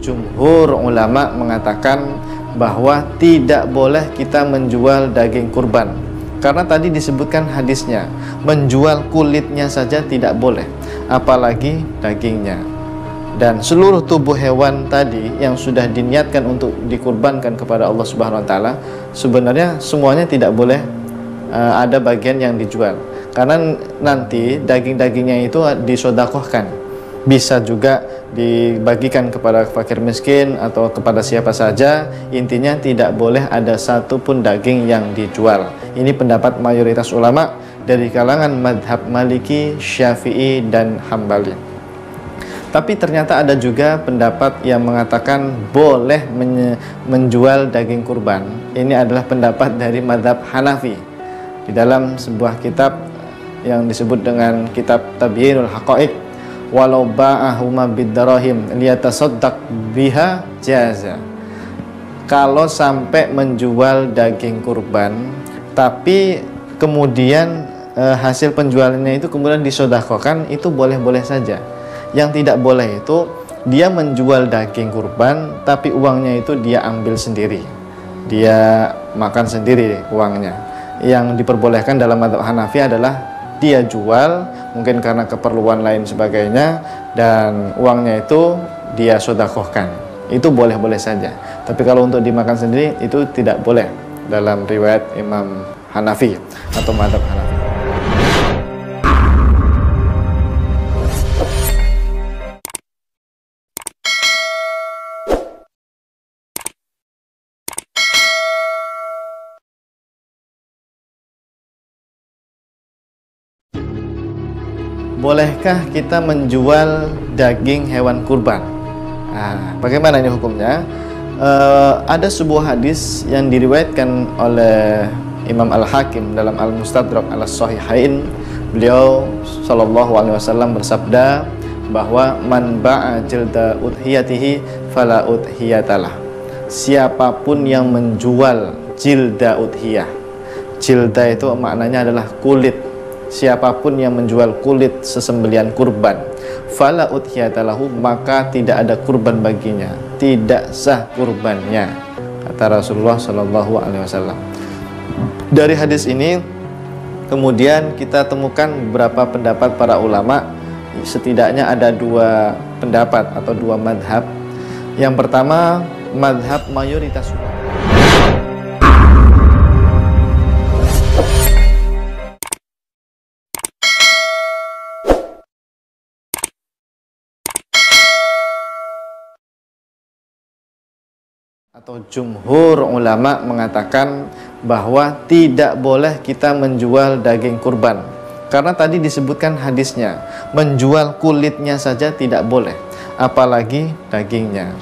jumhur ulama mengatakan bahwa tidak boleh kita menjual daging kurban, karena tadi disebutkan hadisnya, menjual kulitnya saja tidak boleh, apalagi dagingnya. Dan seluruh tubuh hewan tadi yang sudah diniatkan untuk dikurbankan kepada Allah Subhanahu wa taala, sebenarnya semuanya tidak boleh ada bagian yang dijual, karena nanti daging-dagingnya itu disodakohkan, bisa juga dibagikan kepada fakir miskin atau kepada siapa saja. Intinya tidak boleh ada satupun daging yang dijual. Ini pendapat mayoritas ulama dari kalangan madhab Maliki, Syafi'i, dan Hambali. Tapi ternyata ada juga pendapat yang mengatakan boleh menjual daging kurban. Ini adalah pendapat dari madhab Hanafi. Di dalam sebuah kitab yang disebut dengan kitab Tabyinul Haqa'iq, walau ba'ahuma biddarahim liyatasaddaq biha jaza. Kalau sampai menjual daging kurban tapi kemudian hasil penjualannya itu kemudian disedekahkan, itu boleh-boleh saja. Yang tidak boleh itu dia menjual daging kurban tapi uangnya itu dia ambil sendiri, dia makan sendiri uangnya. Yang diperbolehkan dalam mazhab Hanafi adalah dia jual mungkin karena keperluan lain sebagainya, dan uangnya itu dia sedekahkan. Itu boleh-boleh saja. Tapi kalau untuk dimakan sendiri itu tidak boleh dalam riwayat Imam Hanafi atau mazhab Hanafi. Bolehkah kita menjual daging hewan kurban? Nah, bagaimana ini hukumnya? Ada sebuah hadis yang diriwayatkan oleh Imam Al-Hakim dalam Al-Mustadrak Al-Sahihain. Beliau sallallahu alaihi wasallam bersabda bahwa man ba'a jilda udhiyatihi fala udhiyatalah. Siapapun yang menjual jilda udhiyah. Jilda itu maknanya adalah kulit. Siapapun yang menjual kulit sesembelian kurban, fala udhiyatalahu, maka tidak ada kurban baginya, tidak sah kurbannya, kata Rasulullah Shallallahu Alaihi Wasallam. Dari hadis ini kemudian kita temukan beberapa pendapat para ulama. Setidaknya ada dua pendapat atau dua madhab. Yang pertama, madhab mayoritas ulama. Atau jumhur ulama mengatakan bahwa tidak boleh kita menjual daging kurban, karena tadi disebutkan hadisnya, menjual kulitnya saja tidak boleh, apalagi dagingnya.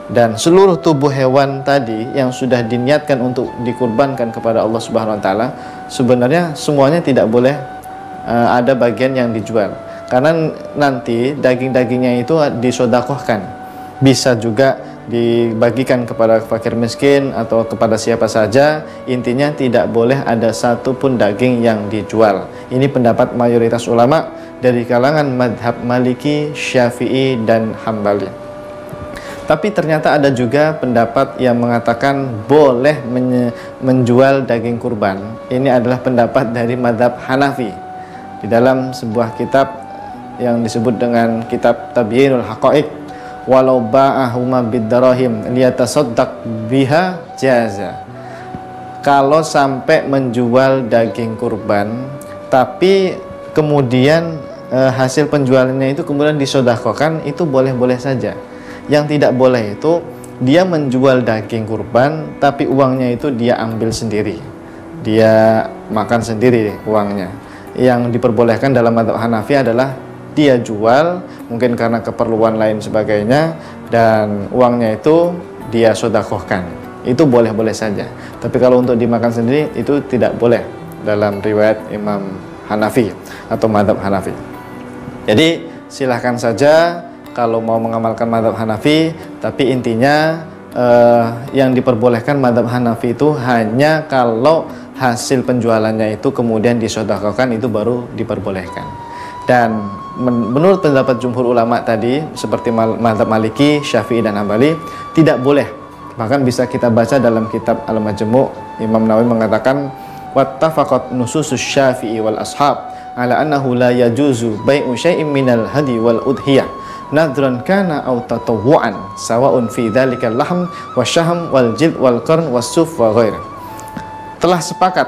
Dan seluruh tubuh hewan tadi yang sudah diniatkan untuk dikurbankan kepada Allah Subhanahu wa taala, sebenarnya semuanya tidak boleh ada bagian yang dijual, karena nanti daging-dagingnya itu disedekahkan, bisa juga dibagikan kepada fakir miskin atau kepada siapa saja. Intinya tidak boleh ada satupun daging yang dijual. Ini pendapat mayoritas ulama dari kalangan madhab Maliki, Syafi'i, dan Hambali. Tapi ternyata ada juga pendapat yang mengatakan boleh menjual daging kurban. Ini adalah pendapat dari madhab Hanafi. Di dalam sebuah kitab yang disebut dengan kitab Tabyinul Haqa'iq, walau ba'ahuma biddarahim liyatasaddaq biha jaza. Kalau sampai menjual daging kurban tapi kemudian hasil penjualannya itu kemudian disedekahkan, itu boleh-boleh saja. Yang tidak boleh itu dia menjual daging kurban tapi uangnya itu dia ambil sendiri, dia makan sendiri uangnya. Yang diperbolehkan dalam mazhab Hanafi adalah dia jual mungkin karena keperluan lain sebagainya, dan uangnya itu dia sedekahkan. Itu boleh-boleh saja. Tapi kalau untuk dimakan sendiri itu tidak boleh dalam riwayat Imam Hanafi atau mazhab Hanafi. Jadi silahkan saja kalau mau mengamalkan mazhab Hanafi, tapi intinya yang diperbolehkan mazhab Hanafi itu hanya kalau hasil penjualannya itu kemudian disedekahkan, itu baru diperbolehkan. Dan menurut pendapat jumhur ulama tadi seperti mazhab Maliki, Syafi'i dan Hambali tidak boleh. Bahkan bisa kita baca dalam kitab Al-Majmu', Imam Nawawi mengatakan wattafaqat nususus Syafi'i wal ashab ala annahu la yajuzu bai'u syai'in minal hadi wal udhiyah nadran kana aw tatawwu'an sawa'un fi dzalikal lahm wasyahm wal jild wal qarn was-suf wa ghairah. Telah sepakat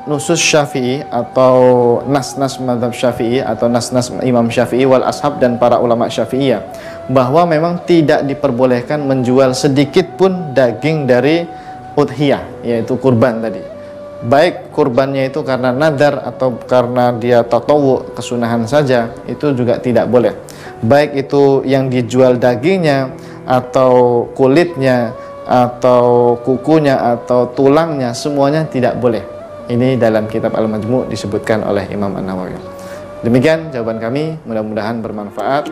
nusus Syafi'i atau nas-nas mazhab Syafi'i atau nas-nas Imam Syafi'i wal ashab dan para ulama Syafi'iyah bahwa memang tidak diperbolehkan menjual sedikit pun daging dari udhiyah, yaitu kurban tadi. Baik kurbannya itu karena nadar atau karena dia tatawu, kesunahan saja, itu juga tidak boleh. Baik itu yang dijual dagingnya atau kulitnya atau kukunya atau tulangnya, semuanya tidak boleh. Ini dalam kitab Al-Majmu' disebutkan oleh Imam An-Nawawi. Demikian jawaban kami, mudah-mudahan bermanfaat.